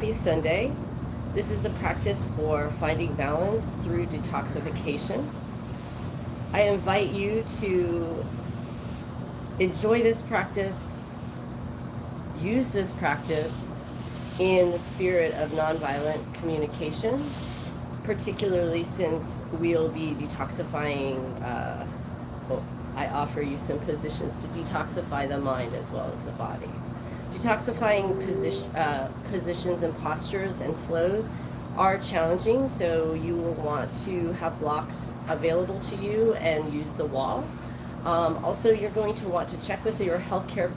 Happy Sunday. This is a practice for finding balance through detoxification. I invite you to enjoy this practice, use this practice in the spirit of nonviolent communication, particularly since we'll be detoxifying. I offer you some positions to detoxify the mind as well as the body. Detoxifying positions and postures and flows are challenging, so you will want to have blocks available to you and use the wall. Also, you're going to want to check with your healthcare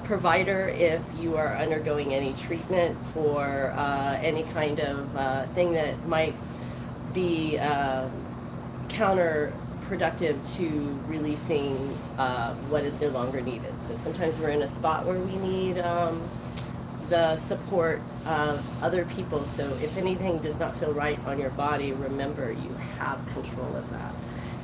provider if you are undergoing any treatment for any kind of thing that might be counterproductive to releasing what is no longer needed. So sometimes we're in a spot where we need the support of other people. So if anything does not feel right on your body, remember you have control of that.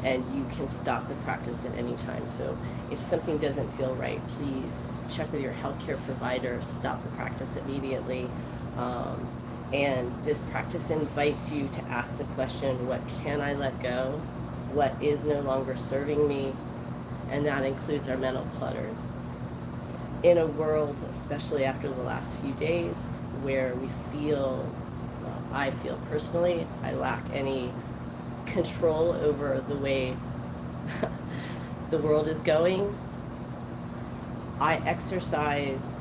And you can stop the practice at any time. So if something doesn't feel right, please check with your healthcare provider, stop the practice immediately. And this practice invites you to ask the question, what can I let go? What is no longer serving me? And that includes our mental clutter. In a world, especially after the last few days, where we feel, well, I feel personally, I lack any control over the way the world is going, I exercise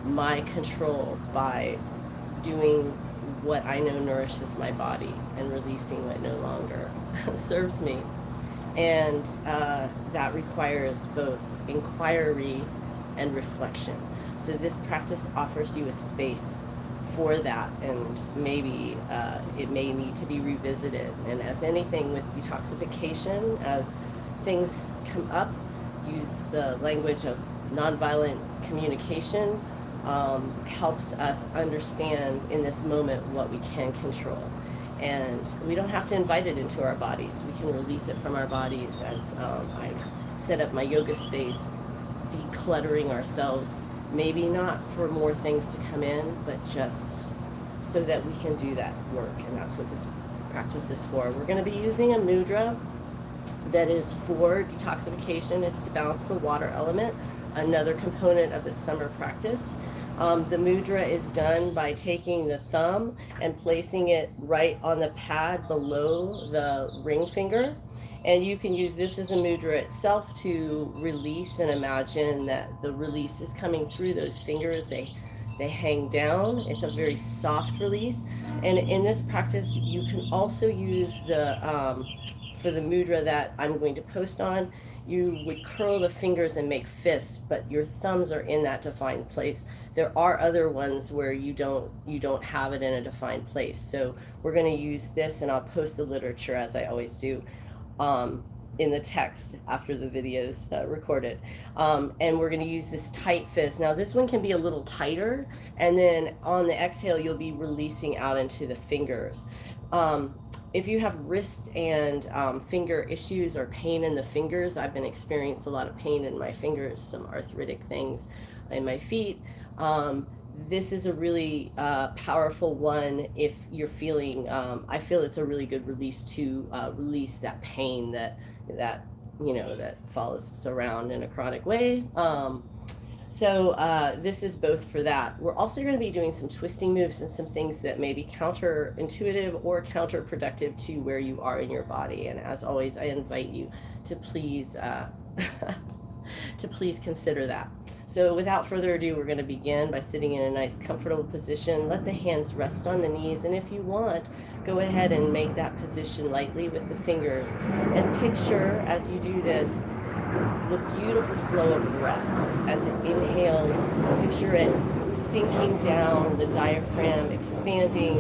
my control by doing what I know nourishes my body and releasing what no longer serves me. And that requires both inquiry and reflection. So this practice offers you a space for that, and maybe it may need to be revisited. And as anything with detoxification, as things come up, use the language of nonviolent communication. Helps us understand in this moment what we can control. And we don't have to invite it into our bodies. We can release it from our bodies as I set up my yoga space, decluttering ourselves, maybe not for more things to come in, but just so that we can do that work. And that's what this practice is for. We're going to be using a mudra that is for detoxification. It's to balance the water element, another component of the summer practice. The mudra is done by taking the thumb and placing it right on the pad below the ring finger. And you can use this as a mudra itself to release and imagine that the release is coming through those fingers. They hang down. It's a very soft release. And in this practice, you can also use the, for the mudra that I'm going to post on, you would curl the fingers and make fists, but your thumbs are in that defined place. There are other ones where you don't have it in a defined place. So we're going to use this, and I'll post the literature as I always do in the text after the video's recorded. And we're going to use this tight fist. Now this one can be a little tighter, and then on the exhale you'll be releasing out into the fingers. If you have wrist and finger issues or pain in the fingers, I've been experiencing a lot of pain in my fingers, some arthritic things in my feet. This is a really powerful one if you're feeling, I feel it's a really good release to release that pain that follows us around in a chronic way. So this is both for that. We're also going to be doing some twisting moves and some things that may be counterintuitive or counterproductive to where you are in your body. And as always, I invite you to please consider that. So without further ado, we're going to begin by sitting in a nice comfortable position. Let the hands rest on the knees, and if you want, go ahead and make that position lightly with the fingers. And picture, as you do this, the beautiful flow of breath. As it inhales, picture it sinking down, the diaphragm expanding,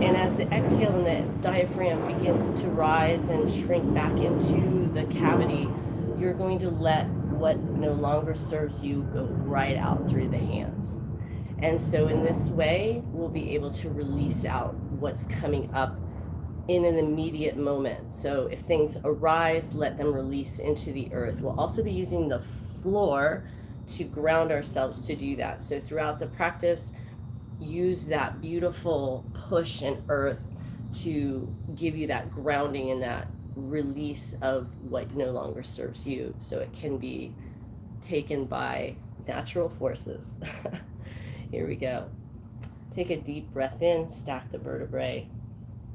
and as the exhale and the diaphragm begins to rise and shrink back into the cavity, you're going to let what no longer serves you go right out through the hands. And so in this way, we'll be able to release out what's coming up in an immediate moment. So if things arise, let them release into the earth. We'll also be using the floor to ground ourselves to do that. So throughout the practice, use that beautiful push and earth to give you that grounding and that release of what no longer serves you, so it can be taken by natural forces. Here we go. Take a deep breath in, stack the vertebrae,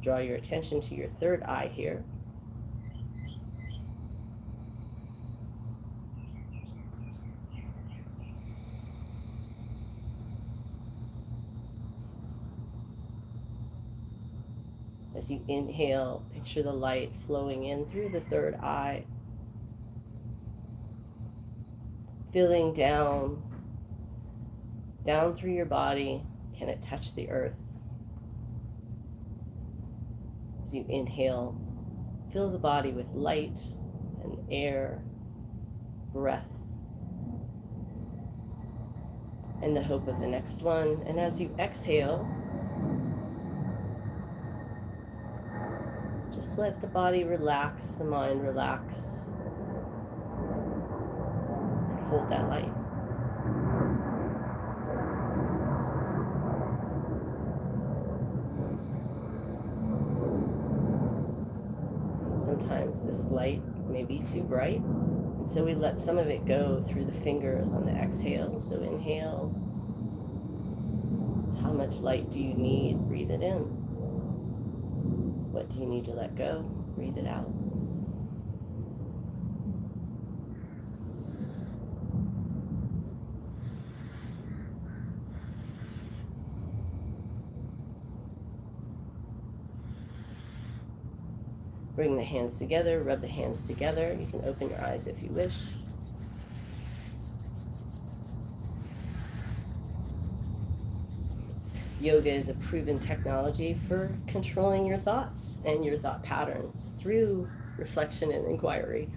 draw your attention to your third eye here. As you inhale, picture the light flowing in through the third eye, filling down through your body. Can it touch the earth? As you inhale, fill the body with light and air, breath, and the hope of the next one. And as you exhale, just let the body relax, the mind relax. Hold that light. Sometimes this light may be too bright, and so we let some of it go through the fingers on the exhale. So inhale. How much light do you need? Breathe it in. What do you need to let go? Breathe it out. Bring the hands together, rub the hands together. You can open your eyes if you wish. Yoga is a proven technology for controlling your thoughts and your thought patterns through reflection and inquiry.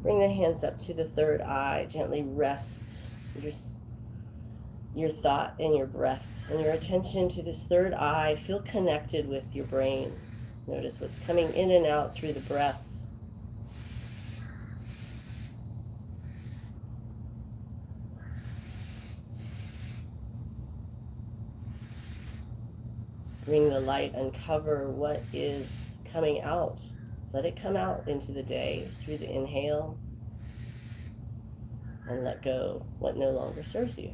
Bring the hands up to the third eye. Gently rest your thought and your breath and your attention to this third eye. Feel connected with your brain. Notice what's coming in and out through the breath. Bring the light, uncover what is coming out. Let it come out into the day through the inhale, and let go what no longer serves you,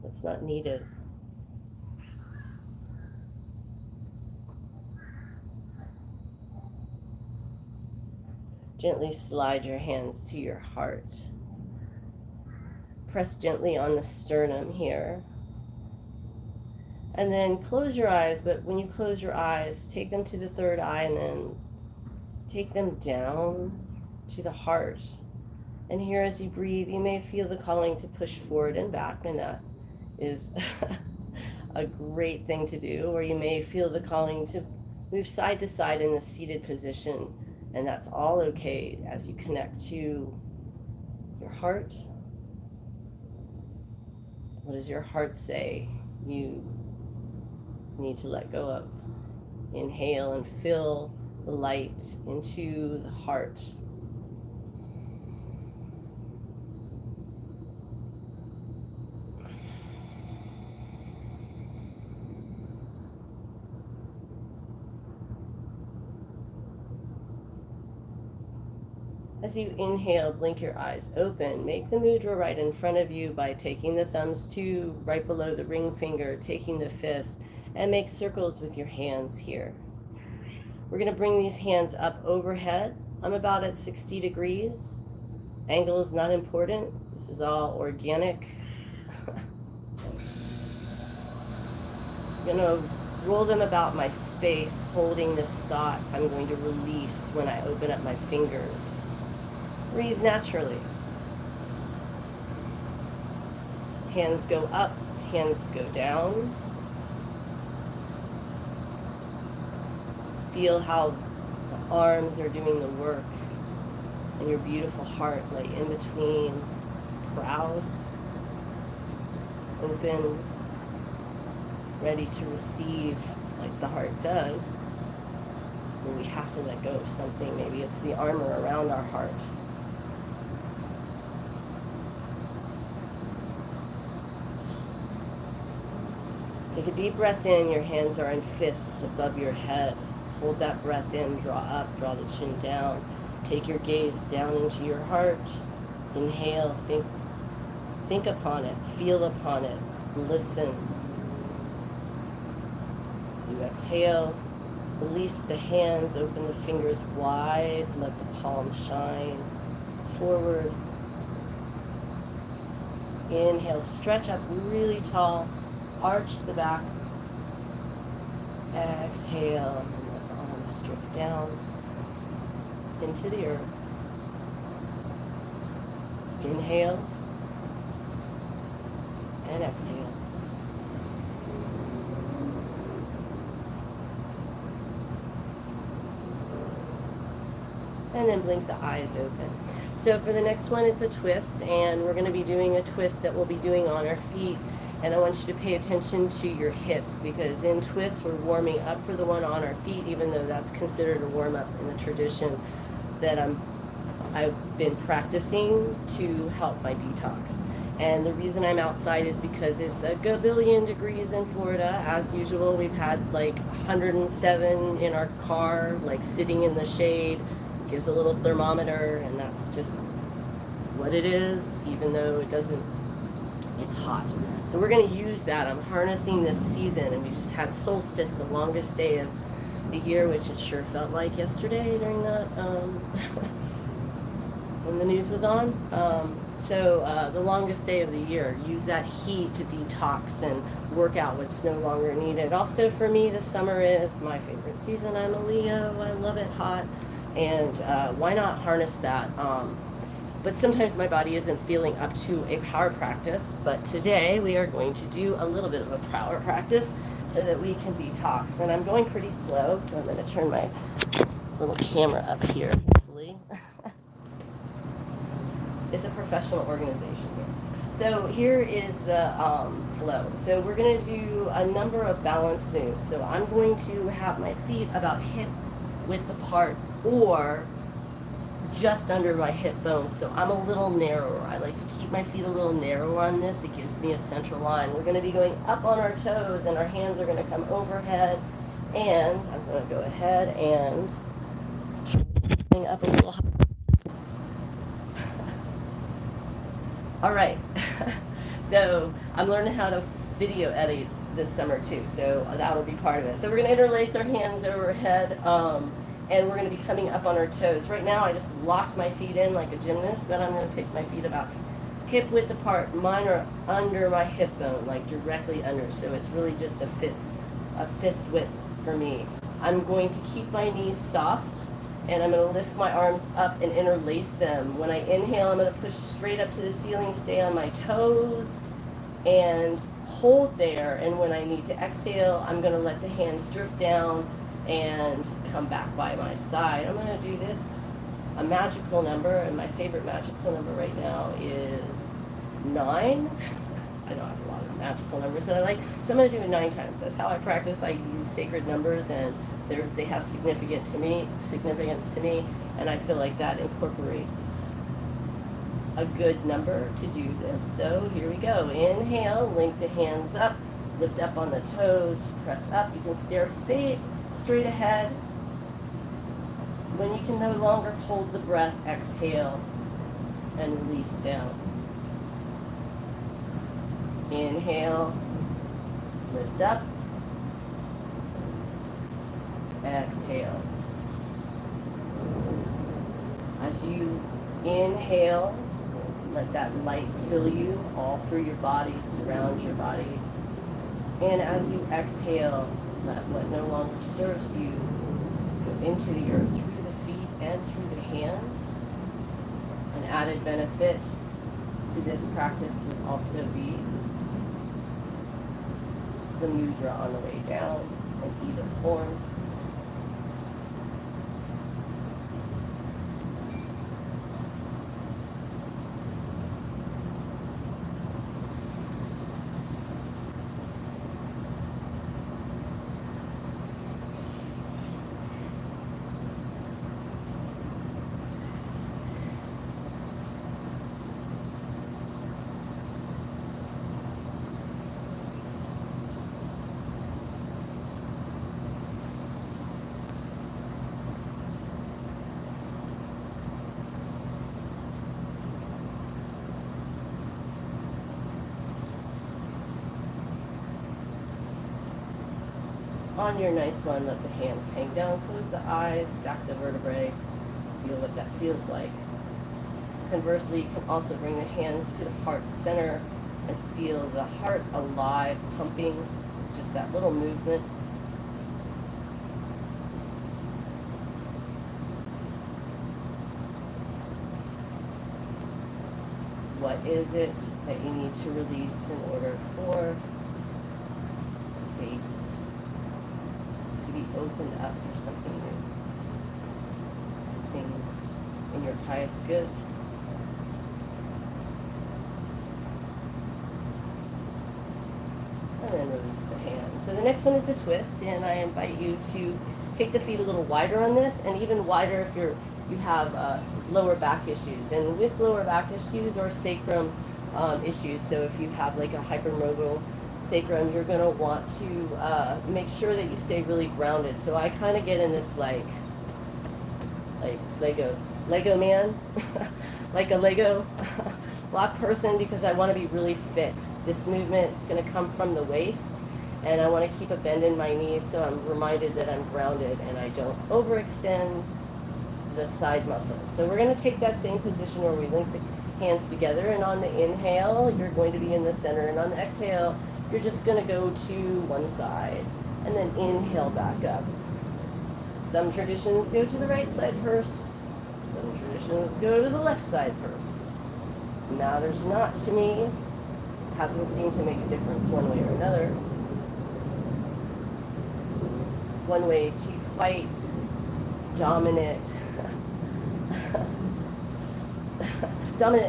what's not needed. Gently slide your hands to your heart. Press gently on the sternum here. And then close your eyes, but when you close your eyes, take them to the third eye and then take them down to the heart. And here as you breathe, you may feel the calling to push forward and back, and that is a great thing to do. Or you may feel the calling to move side to side in a seated position, and that's all okay as you connect to your heart. What does your heart say you need to let go of? Inhale and fill the light into the heart. As you inhale, blink your eyes open. Make the mudra right in front of you by taking the thumbs to right below the ring finger, taking the fist, and make circles with your hands here. We're going to bring these hands up overhead. I'm about at 60 degrees. Angle is not important. This is all organic. I'm going to roll them about my space, holding this thought I'm going to release when I open up my fingers. Breathe naturally. Hands go up, hands go down. Feel how the arms are doing the work, and your beautiful heart lay in between, proud, open, ready to receive like the heart does. When we have to let go of something, maybe it's the armor around our heart. Take a deep breath in. Your hands are in fists above your head. Hold that breath in. Draw up. Draw the chin down. Take your gaze down into your heart. Inhale. Think upon it. Feel upon it. Listen. As you exhale, release the hands. Open the fingers wide. Let the palms shine forward. Inhale. Stretch up really tall. Arch the back. Exhale, and let the arms drift down into the earth. Inhale and exhale. And then blink the eyes open. So for the next one, it's a twist, and we're going to be doing a twist that we'll be doing on our feet. And I want you to pay attention to your hips, because in twists we're warming up for the one on our feet, even though that's considered a warm-up in the tradition that I've been practicing to help my detox. And the reason I'm outside is because it's a gabillion degrees in Florida. As usual, we've had like 107 in our car, like sitting in the shade. Gives a little thermometer, and that's just what it is, even though it's hot. So we're going to use that. I'm harnessing this season, and we just had solstice, the longest day of the year, which it sure felt like yesterday during that, when the news was on. So the longest day of the year. Use that heat to detox and work out what's no longer needed. Also for me, the summer is my favorite season. I'm a Leo. I love it hot. And why not harness that? But sometimes my body isn't feeling up to a power practice. But today we are going to do a little bit of a power practice so that we can detox. And I'm going pretty slow, so I'm going to turn my little camera up here easily. It's a professional organization here. So here is the flow. So we're going to do a number of balance moves. So I'm going to have my feet about hip width apart, or just under my hip bone, so I'm a little narrower. I like to keep my feet a little narrower on this. It gives me a central line. We're going to be going up on our toes, and our hands are going to come overhead, and I'm going to go ahead and bring up a little higher. All right. So I'm learning how to video edit this summer too, so that'll be part of it. So we're going to interlace our hands overhead, and we're going to be coming up on our toes. Right now I just locked my feet in like a gymnast, but I'm going to take my feet about hip width apart. Mine are under my hip bone, like directly under, so it's really just a fist width for me. I'm going to keep my knees soft, and I'm going to lift my arms up and interlace them. When I inhale, I'm going to push straight up to the ceiling, stay on my toes, and hold there. And when I need to exhale, I'm going to let the hands drift down and come back by my side. I'm going to do this, a magical number, and my favorite magical number right now is 9. I know I have a lot of magical numbers that I like, so I'm going to do it 9 times. That's how I practice. I use sacred numbers, and they have significance to me, and I feel like that incorporates a good number to do this. So here we go. Inhale, link the hands up, lift up on the toes, press up. You can stare straight ahead. When you can no longer hold the breath, exhale and release down. Inhale, lift up, exhale. As you inhale, let that light fill you all through your body, surround your body. And as you exhale, let what no longer serves you go into the earth through the feet and through the hands. An added benefit to this practice would also be the mudra on the way down in either form. On your ninth one, let the hands hang down, close the eyes, stack the vertebrae, feel what that feels like. Conversely, you can also bring the hands to the heart center and feel the heart alive, pumping, just that little movement. What is it that you need to release in order for space to be opened up for something new? Something in your highest good. And then release the hands. So the next one is a twist, and I invite you to take the feet a little wider on this, and even wider if you have lower back issues. And with lower back issues or sacrum issues, so if you have like a hypermobile sacrum, you're going to want to make sure that you stay really grounded. So I kind of get in this like Lego man, like a Lego block person, because I want to be really fixed. This movement is going to come from the waist, and I want to keep a bend in my knees so I'm reminded that I'm grounded and I don't overextend the side muscles. So we're going to take that same position where we link the hands together, and on the inhale you're going to be in the center, and on the exhale you're just going to go to one side and then inhale back up. Some traditions go to the right side first, some traditions go to the left side first. Matters not to me. Hasn't seemed to make a difference one way or another. One way to fight dominant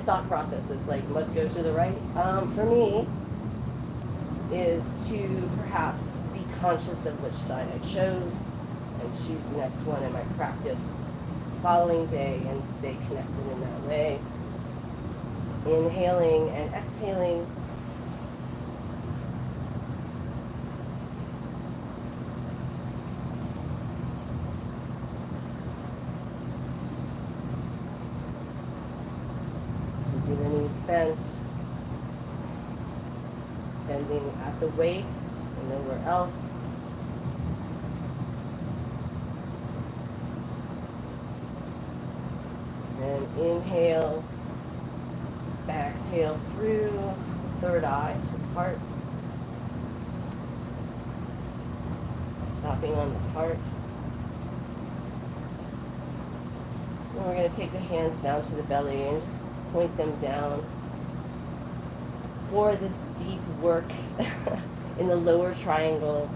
thought processes like must go to the right, for me, is to perhaps be conscious of which side I chose and choose the next one in my practice following day and stay connected in that way. Inhaling and exhaling. Keeping the knees bent. Bending at the waist and nowhere else. And inhale. Exhale through the third eye to the heart. Stopping on the heart. And we're going to take the hands down to the belly and just point them down for this deep work in the lower triangle,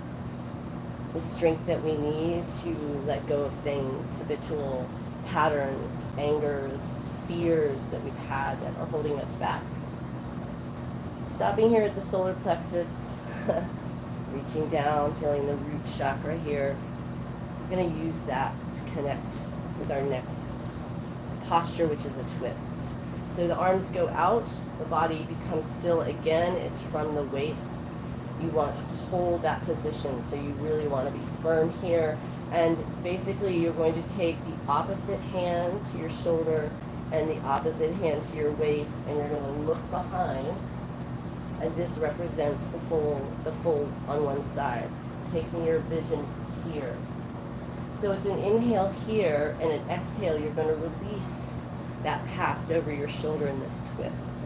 the strength that we need to let go of things, habitual patterns, angers, fears that we've had that are holding us back. Stopping here at the solar plexus, reaching down, feeling the root chakra here. We're going to use that to connect with our next posture, which is a twist. So the arms go out, the body becomes still again. It's from the waist. You want to hold that position, so you really want to be firm here. And basically you're going to take the opposite hand to your shoulder and the opposite hand to your waist, and you're going to look behind, and this represents the full on one side, taking your vision here. So it's an inhale here and an exhale. You're going to release that past over your shoulder in this twist.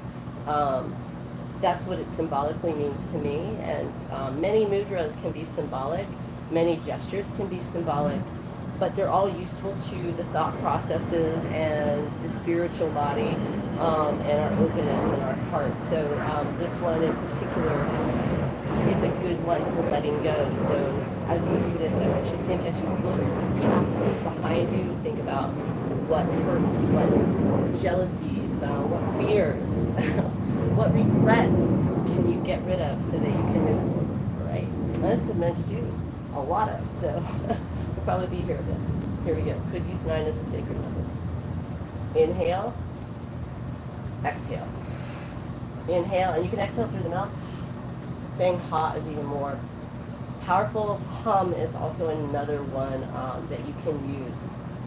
That's what it symbolically means to me, and many mudras can be symbolic, many gestures can be symbolic, but they're all useful to the thought processes and the spiritual body, and our openness and our heart. So this one in particular is a good one for letting go. So as you do this, I want you to think, as you look past behind you, think about what hurts, what jealousies, what fears, what regrets can you get rid of so that you can move forward, right? And this is meant to do a lot of, so we'll probably be here a bit. Here we go. Could use 9 as a sacred number. Inhale, exhale. Inhale, and you can exhale through the mouth. Saying ha is even more powerful. Hum is also another one that you can use,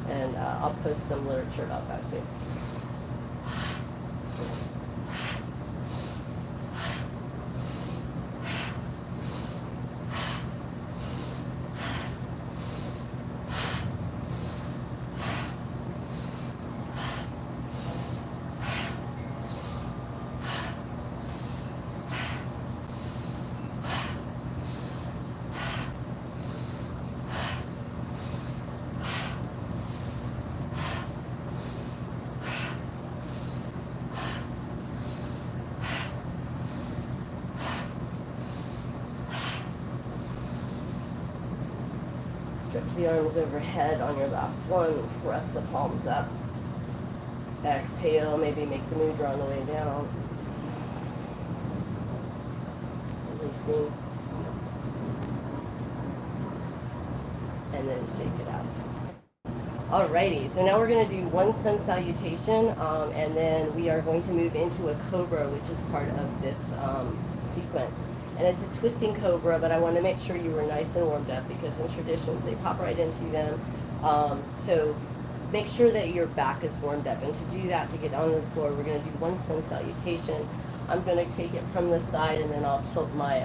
and I'll post some literature about that too. Stretch the arms overhead on your last one. Press the palms up. Exhale, maybe make the mudra on the way down. Releasing. And then shake it out. Alrighty, so now we're going to do one Sun Salutation, and then we are going to move into a Cobra, which is part of this sequence. And it's a twisting Cobra, but I want to make sure you were nice and warmed up, because in traditions they pop right into them. So make sure that your back is warmed up. And to do that, to get on the floor, we're going to do one Sun Salutation. I'm going to take it from the side, and then I'll tilt my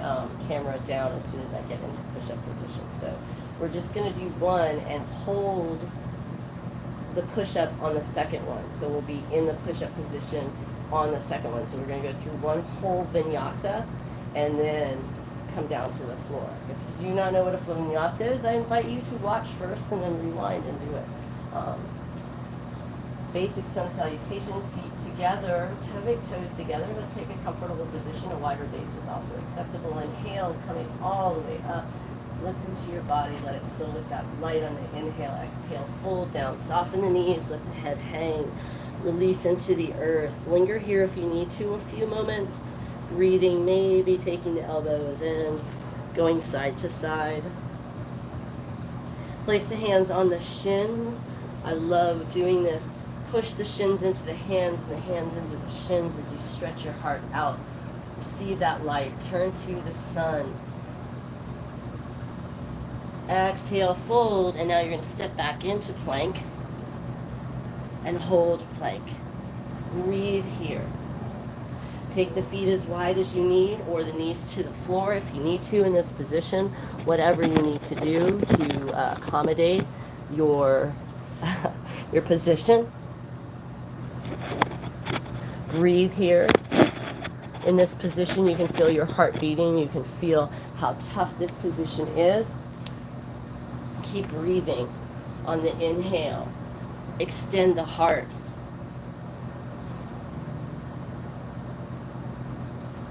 camera down as soon as I get into push-up position. So we're just going to do one and hold the push-up on the second one. So we'll be in the push-up position on the second one. So we're going to go through one whole vinyasa and then come down to the floor. If you do not know what a vinyasa is, I invite you to watch first and then rewind and do it. Basic Sun Salutation, feet together, toe toes together, but take a comfortable position. A wider base is also acceptable. Inhale, coming all the way up. Listen to your body, let it fill with that light on the inhale. Exhale, fold down, soften the knees, let the head hang. Release into the earth. Linger here if you need to, a few moments. Breathing, maybe taking the elbows in, going side to side. Place the hands on the shins. I love doing this. Push the shins into the hands and the hands into the shins as you stretch your heart out. Receive that light. Turn to the sun. Exhale, fold, and now you're going to step back into plank and hold plank. Breathe here. Take the feet as wide as you need, or the knees to the floor if you need to in this position. Whatever you need to do to accommodate your position. Breathe here. In this position, you can feel your heart beating. You can feel how tough this position is. Keep breathing on the inhale. Extend the heart.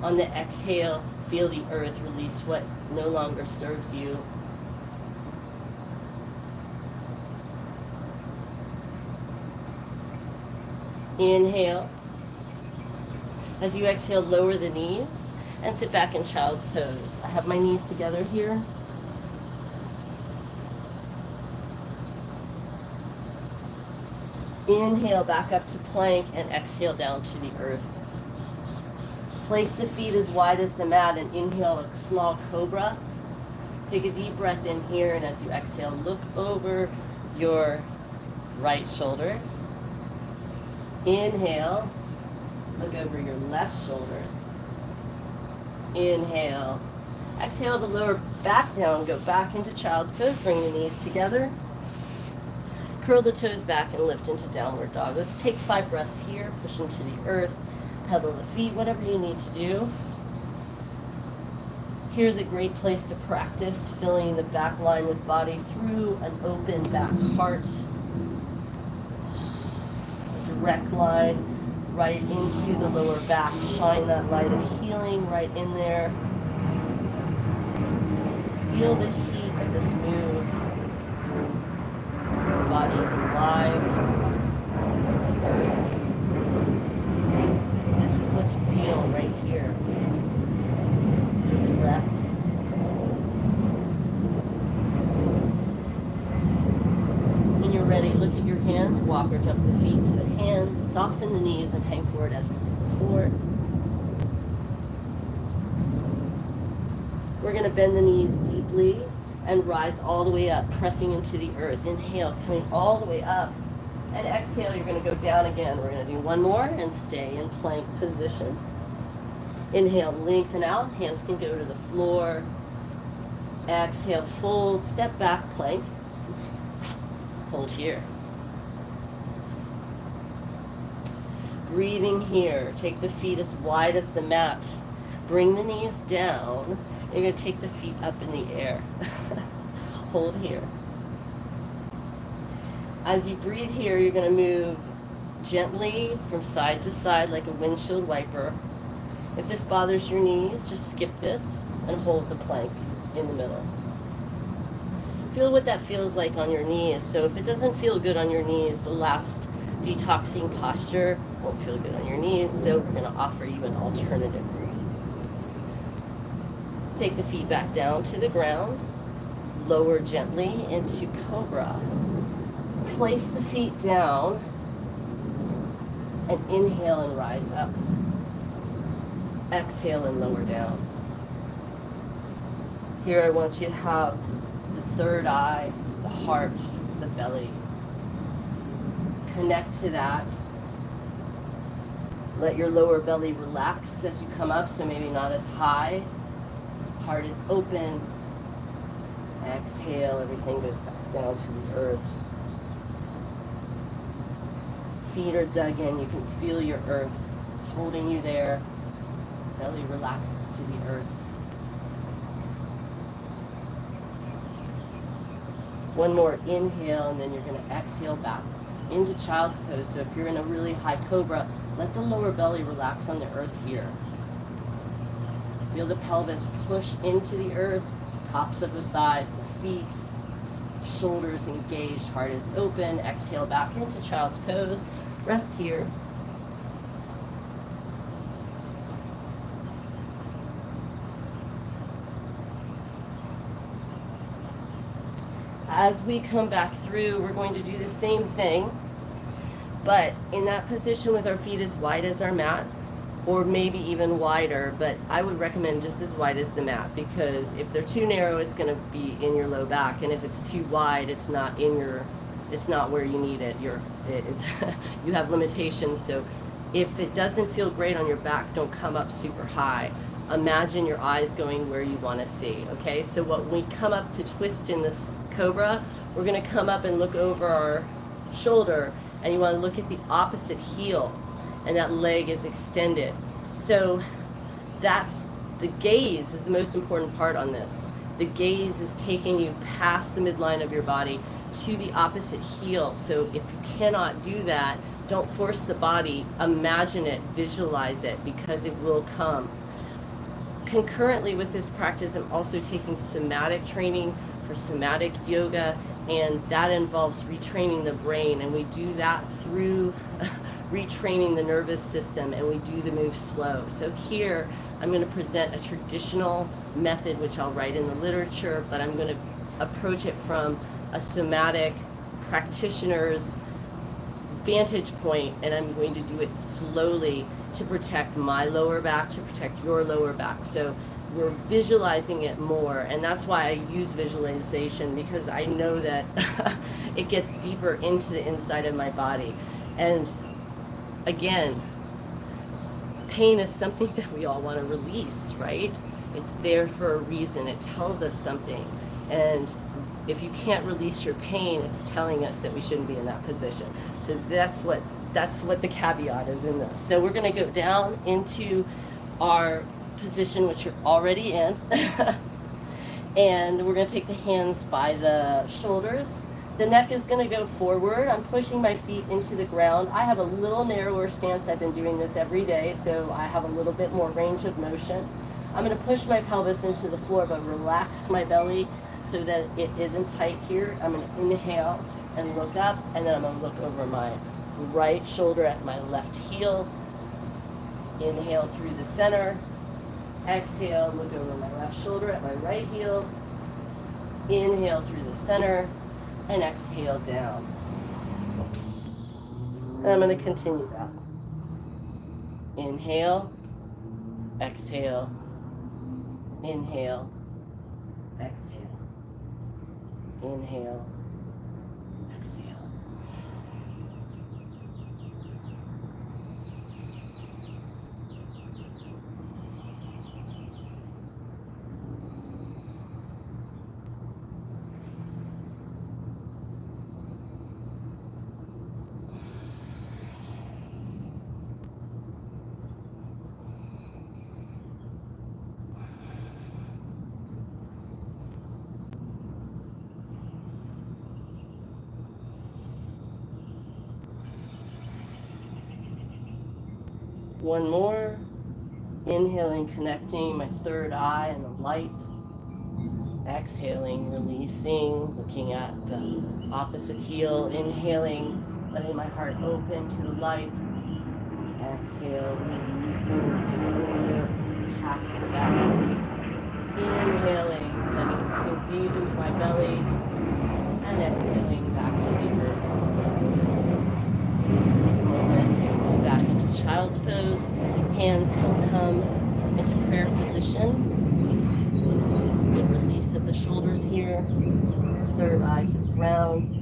On the exhale, feel the earth release what no longer serves you. Inhale. As you exhale, lower the knees and sit back in child's pose. I have my knees together here. Inhale back up to plank and exhale down to the earth. Place the feet as wide as the mat and inhale a small cobra. Take a deep breath in here, and as you exhale, look over your right shoulder. Inhale, look over your left shoulder. Inhale. Exhale to lower back down, go back into child's pose, bring the knees together. Curl the toes back and lift into downward dog. Let's take 5 breaths here, push into the earth, pedal the feet, whatever you need to do. Here's a great place to practice filling the back line with body through an open back heart. A direct line right into the lower back. Shine that light of healing right in there. Feel the heat of this move. Your body is alive. The earth. This is what's real right here. Your breath. When you're ready, look at your hands. Walk or jump the feet to the hands. Soften the knees and hang forward as we did before. We're going to bend the knees deeply and rise all the way up, pressing into the earth. Inhale, coming all the way up. And exhale, you're going to go down again. We're going to do one more and stay in plank position. Inhale, lengthen out. Hands can go to the floor. Exhale, fold, step back, plank. Hold here. Breathing here. Take the feet as wide as the mat. Bring the knees down. You're going to take the feet up in the air. Hold here. As you breathe here, you're going to move gently from side to side like a windshield wiper. If this bothers your knees, just skip this and hold the plank in the middle. Feel what that feels like on your knees. So if it doesn't feel good on your knees, the last detoxing posture won't feel good on your knees, so we're going to offer you an alternative. Take the feet back down to the ground, lower gently into Cobra. Place the feet down and inhale and rise up. Exhale and lower down. Here I want you to have the third eye, the heart, the belly. Connect to that. Let your lower belly relax as you come up, so maybe not as high. Heart is open. Exhale, everything goes back down to the earth. Feet are dug in, you can feel your earth. It's holding you there. Belly relaxes to the earth. One more inhale, and then you're going to exhale back into child's pose. So if you're in a really high cobra, let the lower belly relax on the earth here. Feel the pelvis push into the earth, tops of the thighs, the feet, shoulders engaged, heart is open. Exhale back into child's pose. Rest here. As we come back through, we're going to do the same thing, but in that position with our feet as wide as our mat, or maybe even wider, but I would recommend just as wide as the mat, because if they're too narrow, it's going to be in your low back, and if it's too wide, it's not where you need it. You have limitations, so if it doesn't feel great on your back, don't come up super high. Imagine your eyes going where you want to see, okay? So when we come up to twist in this cobra, we're going to come up and look over our shoulder, and you want to look at the opposite heel, and that leg is extended. So that's the gaze is the most important part on this. The gaze is taking you past the midline of your body to the opposite heel. So if you cannot do that, don't force the body. Imagine it, visualize it, because it will come. Concurrently with this practice, I'm also taking somatic training for somatic yoga, and that involves retraining the brain, and we do that through retraining the nervous system, and we do the move slow. So here I'm going to present a traditional method, which I'll write in the literature, but I'm going to approach it from a somatic practitioner's vantage point, and I'm going to do it slowly to protect my lower back, to protect your lower back. So we're visualizing it more, and that's why I use visualization, because I know that it gets deeper into the inside of my body. And again, pain is something that we all want to release, right? It's there for a reason. It tells us something. And if you can't release your pain, it's telling us that we shouldn't be in that position. So that's what the caveat is in this. So we're going to go down into our position, which you're already in. And we're going to take the hands by the shoulders. The neck is going to go forward. I'm pushing my feet into the ground. I have a little narrower stance. I've been doing this every day, so I have a little bit more range of motion. I'm going to push my pelvis into the floor, but relax my belly so that it isn't tight here. I'm going to inhale and look up, and then I'm going to look over my right shoulder at my left heel. Inhale through the center. Exhale, look over my left shoulder at my right heel. Inhale through the center, and exhale down. And I'm going to continue that. Inhale, exhale, inhale, exhale, inhale, exhale. One more. Inhaling, connecting my third eye and the light. Exhaling, releasing, looking at the opposite heel. Inhaling, letting my heart open to the light. Exhale, releasing, looking over, past the back. Inhaling, letting it sink deep into my belly. And exhaling back to the earth. Take a moment and come back into child's pose. Hands can come into prayer position. It's a good release of the shoulders here. Third eye to the ground.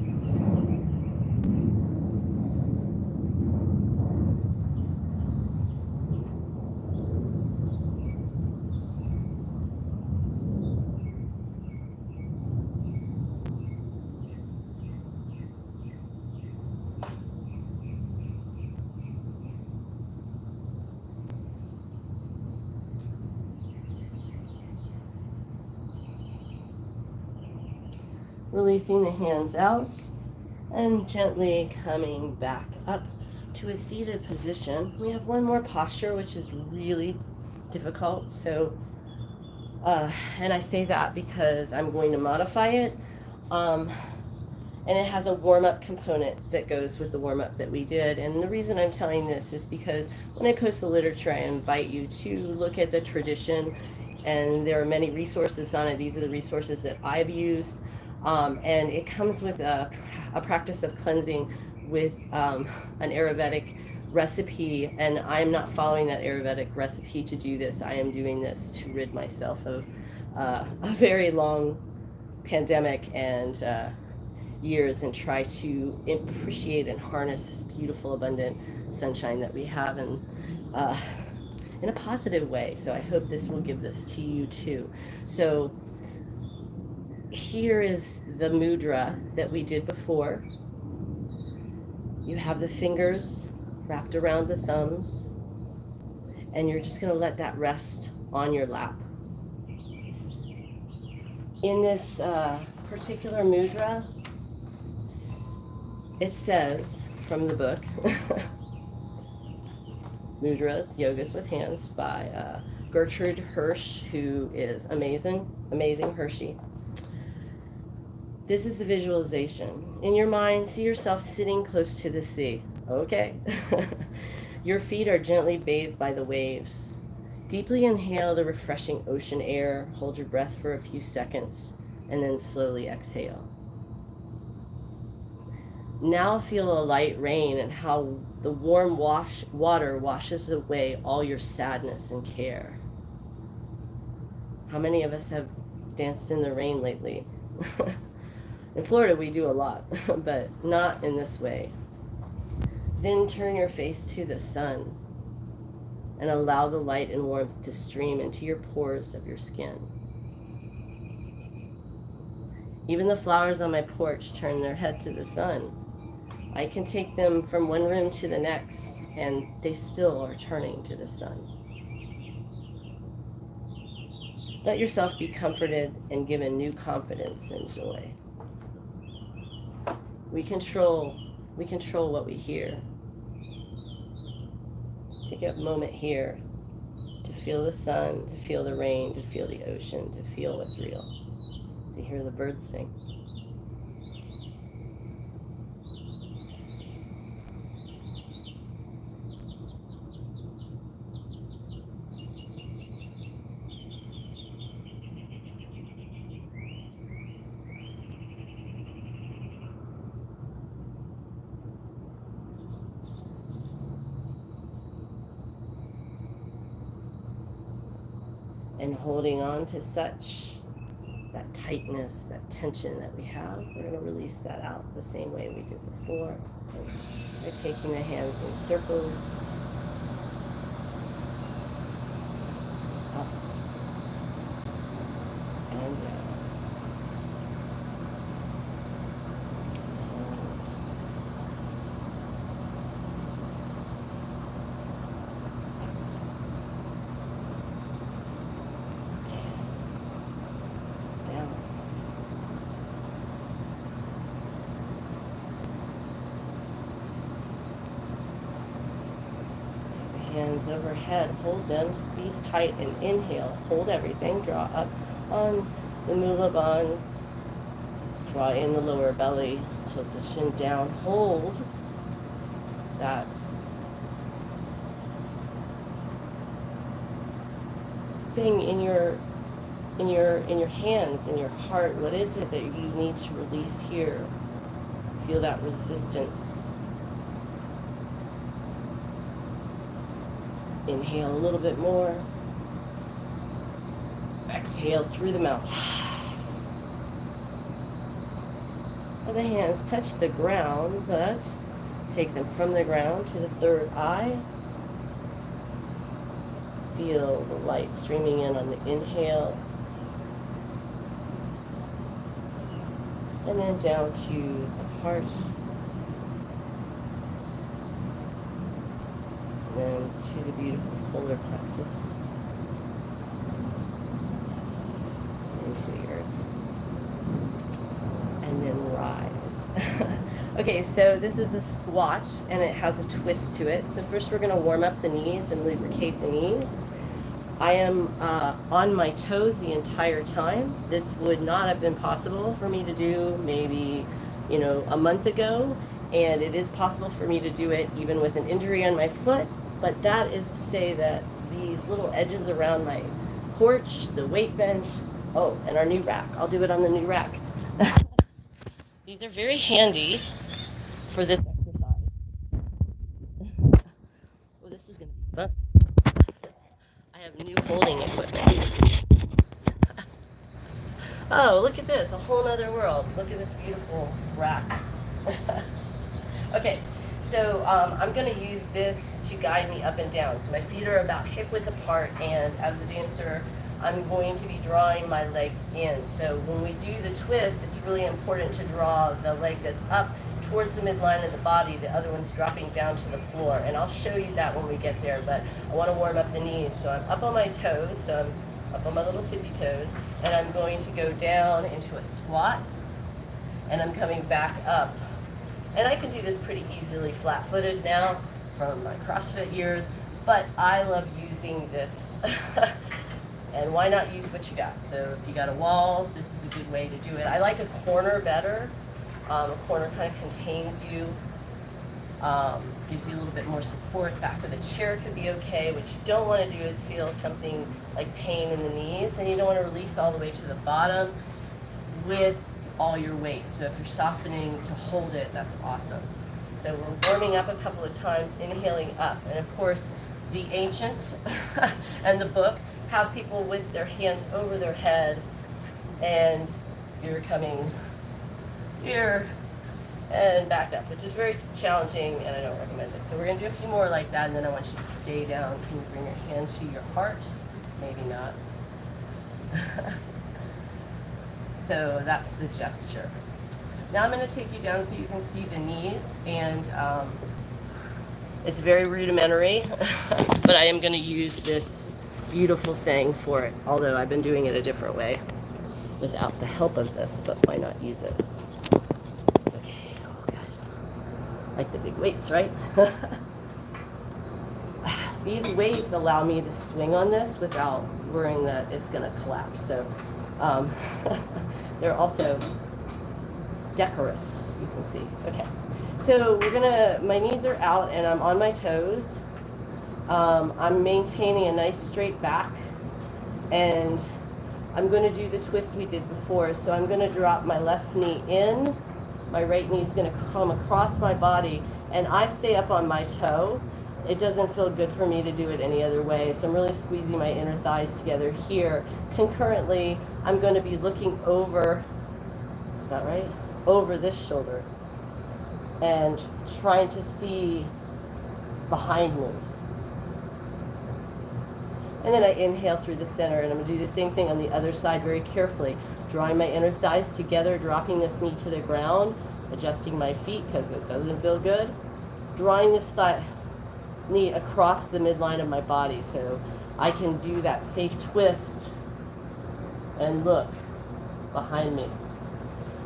Releasing the hands out and gently coming back up to a seated position. We have one more posture, which is really difficult. So, and I say that because I'm going to modify it. And it has a warm-up component that goes with the warm-up that we did. And the reason I'm telling this is because when I post the literature, I invite you to look at the tradition. And there are many resources on it. These are the resources that I've used. And it comes with a practice of cleansing with an Ayurvedic recipe, and I'm not following that Ayurvedic recipe to do this. I am doing this to rid myself of a very long pandemic and years, and try to appreciate and harness this beautiful, abundant sunshine that we have, and in a positive way. So I hope this will give this to you too. So here is the mudra that we did before. You have the fingers wrapped around the thumbs, and you're just going to let that rest on your lap. In this particular mudra, it says from the book, Mudras, Yogas with Hands, by Gertrude Hirsch, who is amazing Hershey. This is the visualization. In your mind, see yourself sitting close to the sea. Okay. Your feet are gently bathed by the waves. Deeply inhale the refreshing ocean air. Hold your breath for a few seconds, and then slowly exhale. Now feel a light rain and how the warm water washes away all your sadness and care. How many of us have danced in the rain lately? In Florida, we do a lot, but not in this way. Then turn your face to the sun and allow the light and warmth to stream into your pores of your skin. Even the flowers on my porch turn their head to the sun. I can take them from one room to the next, and they still are turning to the sun. Let yourself be comforted and given new confidence and joy. We control what we hear. Take a moment here to feel the sun, to feel the rain, to feel the ocean, to feel what's real, to hear the birds sing. And holding on to that tightness, that tension that we have, we're going to release that out the same way we did before. By taking the hands in circles, up and down. Hands overhead, hold them, squeeze tight, and inhale. Hold everything, draw up on the moolah band. Draw in the lower belly, tilt the chin down, hold that thing in your hands, in your heart. What is it that you need to release here? Feel that resistance. Inhale a little bit more. Exhale through the mouth. And the hands touch the ground, but take them from the ground to the third eye. Feel the light streaming in on the inhale. And then down to the heart. And then to the beautiful solar plexus. Into the earth. And then rise. Okay, so this is a squat and it has a twist to it. So first we're going to warm up the knees and lubricate the knees. I am on my toes the entire time. This would not have been possible for me to do maybe, a month ago. And it is possible for me to do it even with an injury on my foot. But that is to say that these little edges around my porch, the weight bench, and our new rack. I'll do it on the new rack. These are very handy for this exercise. Well, this is going to be fun. I have new holding equipment. Oh, look at this, a whole other world. Look at this beautiful rack. Okay, so I'm going to use this to guide me up and down. So my feet are about hip width apart, and as a dancer, I'm going to be drawing my legs in. So when we do the twist, it's really important to draw the leg that's up towards the midline of the body, the other one's dropping down to the floor. And I'll show you that when we get there, but I want to warm up the knees. So I'm up on my toes, so I'm up on my little tippy toes, and I'm going to go down into a squat, and I'm coming back up. And I can do this pretty easily flat-footed now from my CrossFit years, but I love using this. And why not use what you got? So if you got a wall, this is a good way to do it. I like a corner better. A corner kind of contains you, gives you a little bit more support. Back of the chair could be okay. What you don't want to do is feel something like pain in the knees, and you don't want to release all the way to the bottom with all your weight. So if you're softening to hold it, that's awesome. So we're warming up a couple of times, inhaling up. And of course, the ancients and the book have people with their hands over their head, and you're coming here and back up, which is very challenging, and I don't recommend it. So we're going to do a few more like that, and then I want you to stay down. Can you bring your hand to your heart? Maybe not. So that's the gesture. Now I'm going to take you down so you can see the knees, and it's very rudimentary, but I am going to use this beautiful thing for it, although I've been doing it a different way without the help of this, but why not use it? Okay, oh God. Like the big weights, right? These weights allow me to swing on this without worrying that it's going to collapse. So they're also decorous, you can see. Okay, so my knees are out and I'm on my toes. I'm maintaining a nice straight back, and I'm going to do the twist we did before. So I'm going to drop my left knee in, my right knee is going to come across my body, and I stay up on my toe. It doesn't feel good for me to do it any other way, so I'm really squeezing my inner thighs together here. Concurrently, I'm going to be looking over, is that right? Over this shoulder, and trying to see behind me. And then I inhale through the center, and I'm going to do the same thing on the other side very carefully. Drawing my inner thighs together, dropping this knee to the ground, adjusting my feet because it doesn't feel good. Drawing this knee across the midline of my body so I can do that safe twist and look behind me.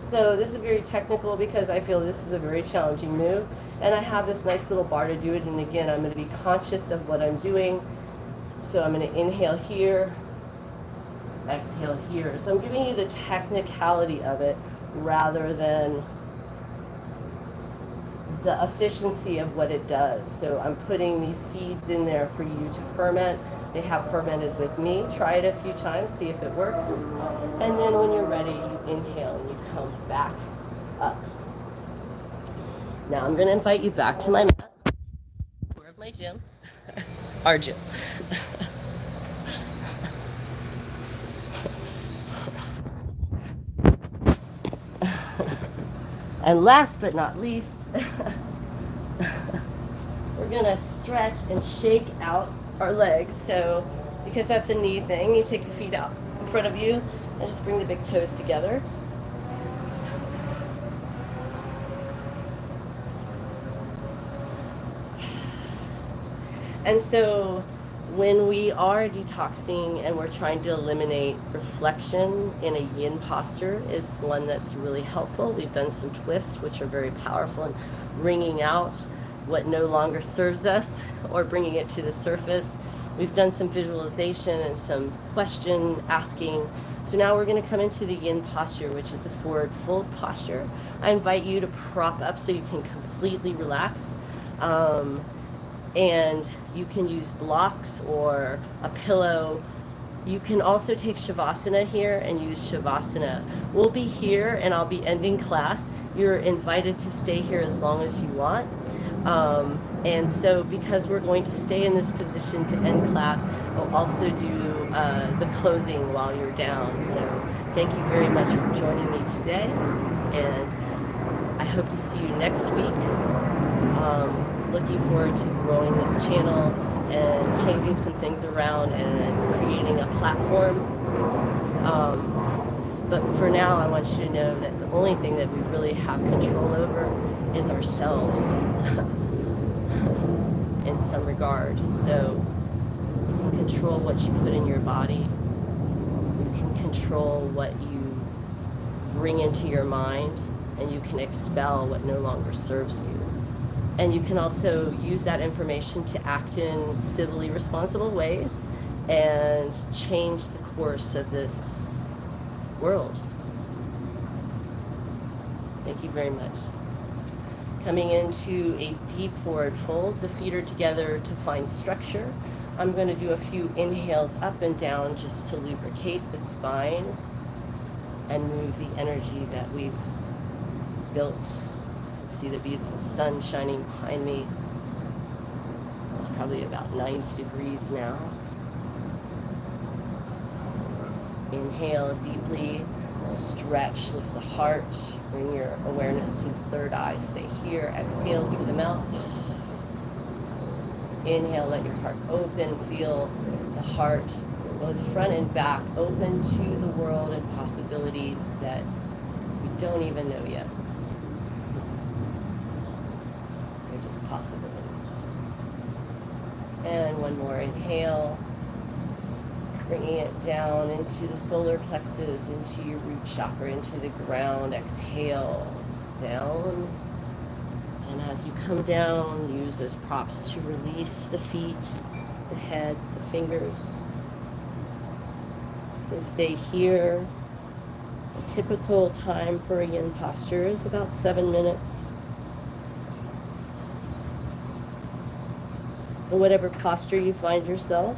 So this is very technical because I feel this is a very challenging move, and I have this nice little bar to do it, and again, I'm going to be conscious of what I'm doing. So I'm going to inhale here, exhale here. So I'm giving you the technicality of it rather than the efficiency of what it does. So I'm putting these seeds in there for you to ferment. They have fermented with me. Try it a few times, see if it works. And then when you're ready, you inhale and you come back up. Now I'm going to invite you back to my mat, or my gym, our gym. And last but not least, we're gonna stretch and shake out our legs. So, because that's a knee thing, you take the feet out in front of you and just bring the big toes together. And so, when we are detoxing and we're trying to eliminate reflection in a yin posture is one that's really helpful. We've done some twists which are very powerful in wringing out what no longer serves us or bringing it to the surface. We've done some visualization and some question asking. So now we're going to come into the yin posture, which is a forward fold posture. I invite you to prop up so you can completely relax. And you can use blocks or a pillow. You can also take shavasana here and use shavasana. We'll be here and I'll be ending class. You're invited to stay here as long as you want. And so because we're going to stay in this position to end class, we'll also do the closing while you're down. So thank you very much for joining me today. And I hope to see you next week. Looking forward to growing this channel and changing some things around and creating a platform. But for now, I want you to know that the only thing that we really have control over is ourselves in some regard. So you can control what you put in your body. You can control what you bring into your mind, and you can expel what no longer serves you. And you can also use that information to act in civilly responsible ways and change the course of this world. Thank you very much. Coming into a deep forward fold, the feet are together to find structure. I'm going to do a few inhales up and down just to lubricate the spine and move the energy that we've built. See the beautiful sun shining behind me. It's probably about 90 degrees now. Inhale deeply, stretch, lift the heart, bring your awareness to the third eye, stay here. Exhale through the mouth. Inhale, let your heart open, feel the heart, both front and back, open to the world and possibilities that we don't even know yet. Possibilities. And one more inhale, bringing it down into the solar plexus, into your root chakra, into the ground. Exhale, down. And as you come down, use as props to release the feet, the head, the fingers. You can stay here. A typical time for a yin posture is about 7 minutes. Whatever posture you find yourself,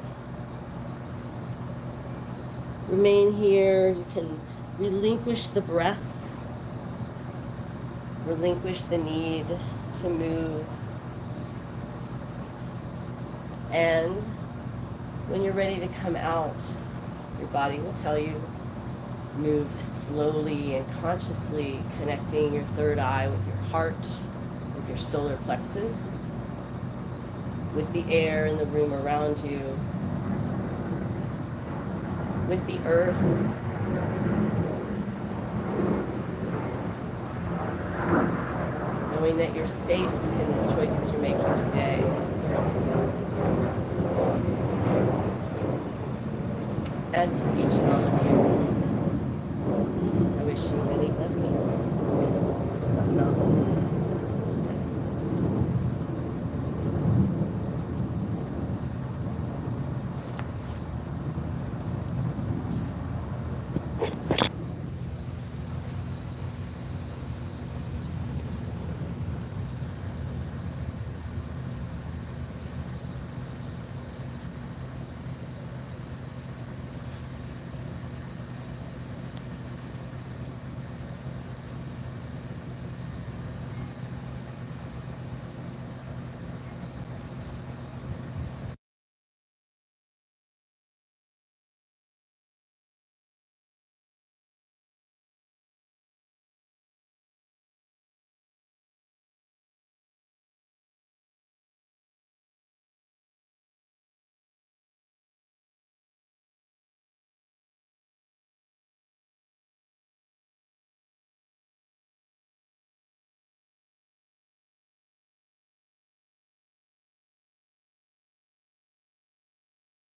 remain here. You can relinquish the breath, relinquish the need to move, and when you're ready to come out, your body will tell you, move slowly and consciously, connecting your third eye with your heart, with your solar plexus, with the air in the room around you, with the earth, knowing that you're safe in these choices you're making today. And for each and all of you.